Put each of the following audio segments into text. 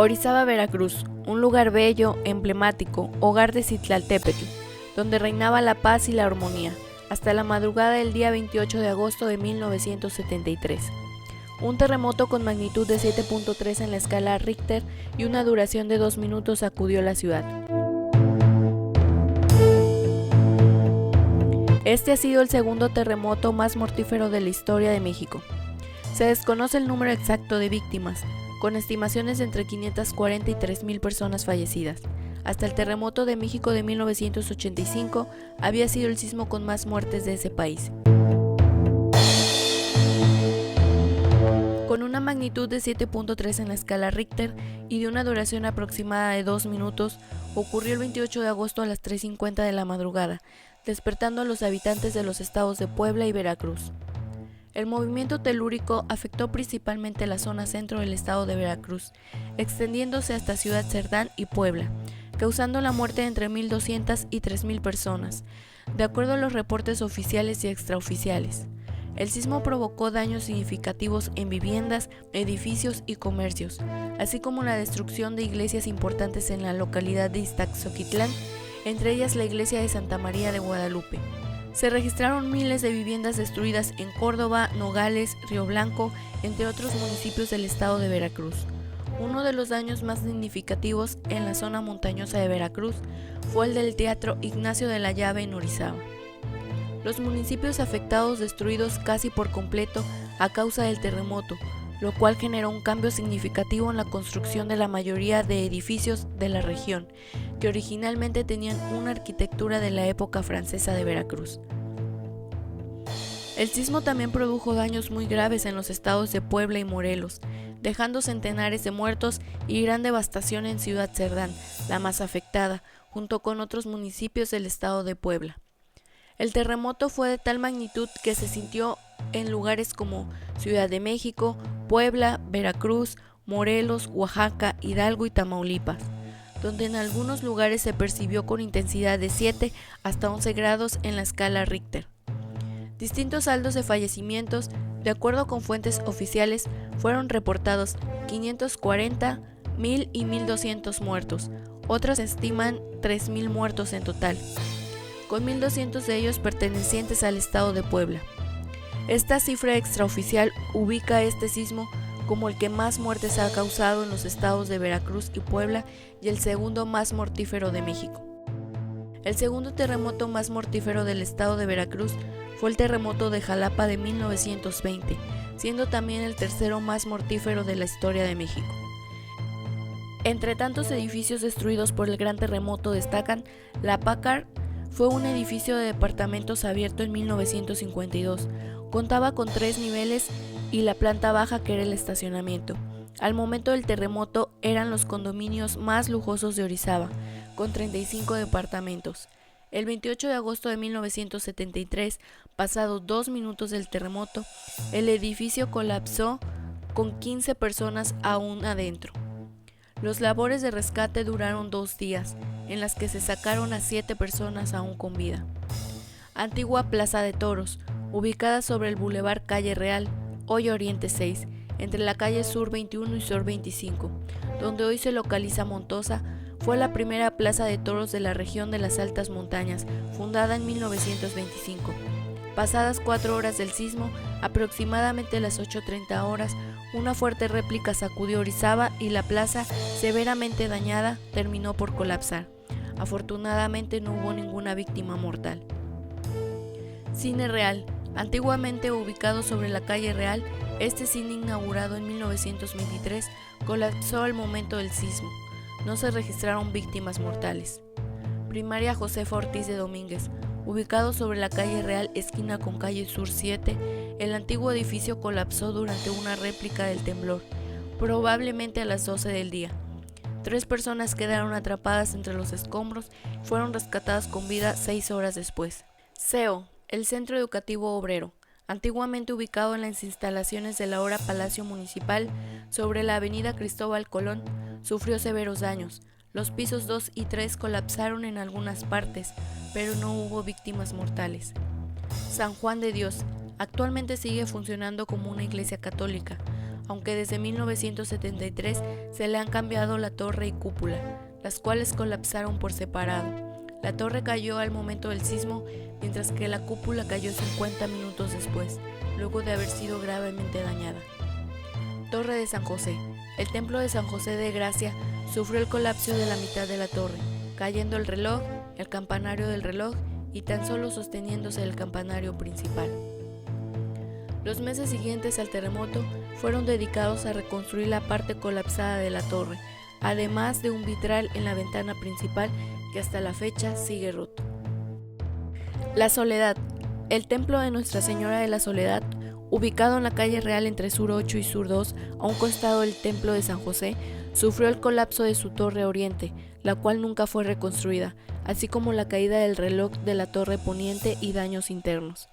Orizaba, Veracruz, un lugar bello, emblemático, hogar de Citlaltépetl, donde reinaba la paz y la armonía, hasta la madrugada del día 28 de agosto de 1973. Un terremoto con magnitud de 7.3 en la escala Richter y una duración de 2 minutos sacudió la ciudad. Este ha sido el segundo terremoto más mortífero de la historia de México. Se desconoce el número exacto de víctimas, con estimaciones de entre 540 y 3,000 personas fallecidas. Hasta el terremoto de México de 1985 había sido el sismo con más muertes de ese país. Con una magnitud de 7.3 en la escala Richter y de una duración aproximada de 2 minutos, ocurrió el 28 de agosto a las 3:50 de la madrugada, despertando a los habitantes de los estados de Puebla y Veracruz. El movimiento telúrico afectó principalmente la zona centro del estado de Veracruz, extendiéndose hasta Ciudad Cerdán y Puebla, causando la muerte de entre 1,200 y 3,000 personas, de acuerdo a los reportes oficiales y extraoficiales. El sismo provocó daños significativos en viviendas, edificios y comercios, así como la destrucción de iglesias importantes en la localidad de Iztaxoquitlán, entre ellas la iglesia de Santa María de Guadalupe. Se registraron miles de viviendas destruidas en Córdoba, Nogales, Río Blanco, entre otros municipios del estado de Veracruz. Uno de los daños más significativos en la zona montañosa de Veracruz fue el del Teatro Ignacio de la Llave en Orizaba. Los municipios afectados destruidos casi por completo a causa del terremoto, lo cual generó un cambio significativo en la construcción de la mayoría de edificios de la región, que originalmente tenían una arquitectura de la época francesa de Veracruz. El sismo también produjo daños muy graves en los estados de Puebla y Morelos, dejando centenares de muertos y gran devastación en Ciudad Cerdán, la más afectada, junto con otros municipios del estado de Puebla. El terremoto fue de tal magnitud que se sintió en lugares como Ciudad de México, Puebla, Veracruz, Morelos, Oaxaca, Hidalgo y Tamaulipas, donde en algunos lugares se percibió con intensidad de 7 hasta 11 grados en la escala Richter. Distintos saldos de fallecimientos, de acuerdo con fuentes oficiales, fueron reportados 540, 1,000 y 1,200 muertos. Otras estiman 3,000 muertos en total, con 1,200 de ellos pertenecientes al estado de Puebla. Esta cifra extraoficial ubica a este sismo como el que más muertes ha causado en los estados de Veracruz y Puebla y el segundo más mortífero de México. El segundo terremoto más mortífero del estado de Veracruz fue el terremoto de Jalapa de 1920, siendo también el tercero más mortífero de la historia de México. Entre tantos edificios destruidos por el gran terremoto destacan la Packard. Fue un edificio de departamentos abierto en 1952, contaba con 3 niveles y la planta baja, que era el estacionamiento. Al momento del terremoto eran los condominios más lujosos de Orizaba, con 35 departamentos. El 28 de agosto de 1973, pasados 2 minutos del terremoto, el edificio colapsó con 15 personas aún adentro. Los labores de rescate duraron 2 días, en las que se sacaron a 7 personas aún con vida. Antigua Plaza de Toros, ubicada sobre el Boulevard Calle Real, hoy Oriente 6, entre la calle Sur 21 y Sur 25, donde hoy se localiza Montosa, fue la primera plaza de toros de la región de las Altas Montañas, fundada en 1925. Pasadas 4 horas del sismo, aproximadamente a las 8:30 horas, una fuerte réplica sacudió Orizaba y la plaza, severamente dañada, terminó por colapsar. Afortunadamente no hubo ninguna víctima mortal. Cine Real. Antiguamente ubicado sobre la calle Real, este cine, inaugurado en 1923, colapsó al momento del sismo. No se registraron víctimas mortales. Primaria Josefa Ortiz de Domínguez. Ubicado sobre la calle Real, esquina con calle Sur 7, el antiguo edificio colapsó durante una réplica del temblor, probablemente a las 12 del día. 3 personas quedaron atrapadas entre los escombros y fueron rescatadas con vida 6 horas después. CEO, el Centro Educativo Obrero, antiguamente ubicado en las instalaciones del ahora Palacio Municipal sobre la avenida Cristóbal Colón, sufrió severos daños. Los pisos 2 y 3 colapsaron en algunas partes, pero no hubo víctimas mortales. San Juan de Dios, actualmente sigue funcionando como una iglesia católica, aunque desde 1973 se le han cambiado la torre y cúpula, las cuales colapsaron por separado. La torre cayó al momento del sismo, mientras que la cúpula cayó 50 minutos después, luego de haber sido gravemente dañada. Torre de San José. El templo de San José de Gracia sufrió el colapso de la mitad de la torre, cayendo el reloj, el campanario del reloj y tan solo sosteniéndose el campanario principal. Los meses siguientes al terremoto fueron dedicados a reconstruir la parte colapsada de la torre, además de un vitral en la ventana principal que hasta la fecha sigue roto. La Soledad. El templo de Nuestra Señora de la Soledad, ubicado en la calle Real entre Sur 8 y Sur 2, a un costado del templo de San José, sufrió el colapso de su torre oriente, la cual nunca fue reconstruida, así como la caída del reloj de la torre poniente y daños internos.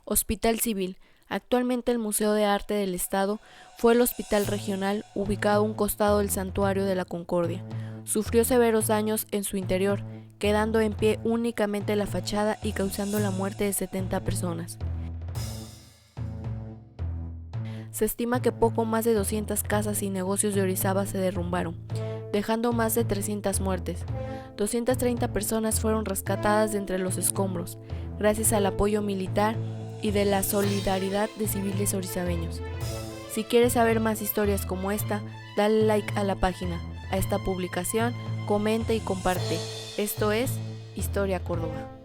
Hospital Civil. Actualmente el Museo de Arte del Estado fue el hospital regional ubicado a un costado del Santuario de la Concordia. Sufrió severos daños en su interior, quedando en pie únicamente la fachada y causando la muerte de 70 personas. Se estima que poco más de 200 casas y negocios de Orizaba se derrumbaron, dejando más de 300 muertes. 230 personas fueron rescatadas de entre los escombros, gracias al apoyo militar y de la solidaridad de civiles orizabeños. Si quieres saber más historias como esta, dale like a la página, a esta publicación, comenta y comparte. Esto es Historia Córdoba.